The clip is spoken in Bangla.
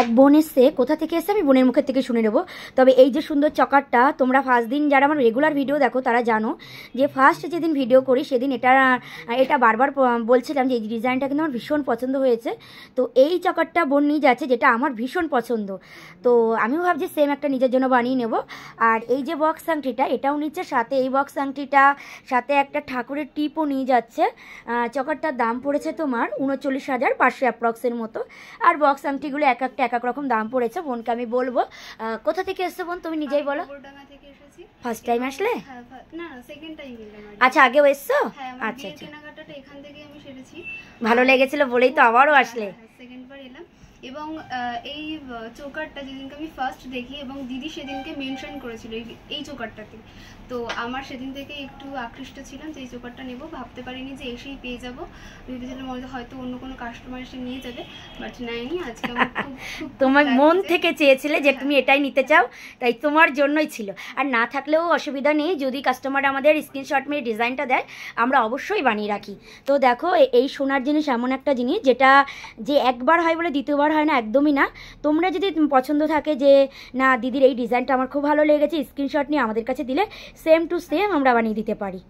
এক বোন এসছে, কোথা থেকে এসছে আমি বোনের মুখের থেকে শুনে নেবো। তবে এই যে সুন্দর চকারটা, তোমরা ফার্স্ট দিন যারা আমার রেগুলার ভিডিও দেখো তারা জানো যে ফার্স্ট যেদিন ভিডিও করি সেদিন এটা বারবার বলছিলাম যে এই ডিজাইনটা কিন্তু আমার ভীষণ পছন্দ হয়েছে। তো এই চকারটা বোন নিয়ে যাচ্ছে, যেটা আমার ভীষণ পছন্দ। তো আমিও ভাবছি সেম একটা নিজের জন্য বানিয়ে নেব। আর এই যে বক্স আংটিটা, এটাও নিচ্ছে, সাথে এই বক্স আংটিটা সাথে একটা ঠাকুরের টিপও নিয়ে যাচ্ছে। চকারটার দাম পড়েছে তোমার 39,500 অ্যাপ্রক্সের মতো। আর বক্স আংটিগুলো এক একটা এক এক রকম দাম পড়েছে। বোনকে আমি বলবো কোথা থেকে এসছো বোন, তুমি নিজেই বলো। ফার্স্ট টাইম আসলে? না, সেকেন্ড টাইম এলাম। আচ্ছা, আগেও এসছো? আচ্ছা আচ্ছা, কেনাকাটাটা এখান থেকে আমি সেরেছি, ভালো লেগেছিল বলেই তো আবারও আসলে। সেকেন্ড বার এলাম। এবং এই চোকারটা যেদিনকে আমি ফার্স্ট দেখি এবং দিদি সেদিনকে মেনশন করেছিল এই চোকারটাকে, তো আমার সেদিন থেকে একটু আকৃষ্ট ছিলাম যে এই চোকারটা নেব। ভাবতে পারিনি যে এসেই পেয়ে যাব, ভেবেছিলাম হয়তো অন্য কোনো কাস্টমার এসে নিয়ে যাবে, বাট নেয়নি। আজকে আমার খুব তোমার মন থেকে চেয়েছিলে যে তুমি এটাই নিতে চাও, তাই তোমার জন্যই ছিল। আর না থাকলেও অসুবিধা নেই, যদি কাস্টমার আমাদের স্ক্রিনশট মেরে ডিজাইনটা দেয় আমরা অবশ্যই বানিয়ে রাখি। তো দেখো, এই সোনার জিনিস এমন একটা জিনিস যেটা যে একবার হয় বলে দ্বিতীয়বার হয় না, একদমই না। তোমরা যদি পছন্দ থাকে যে না দিদির এই ডিজাইনটা আমার খুব ভালো লেগেছে, স্ক্রিনশট নিয়ে আমাদের কাছে দিলে সেম টু সেম আমরা বানিয়ে দিতে পারি।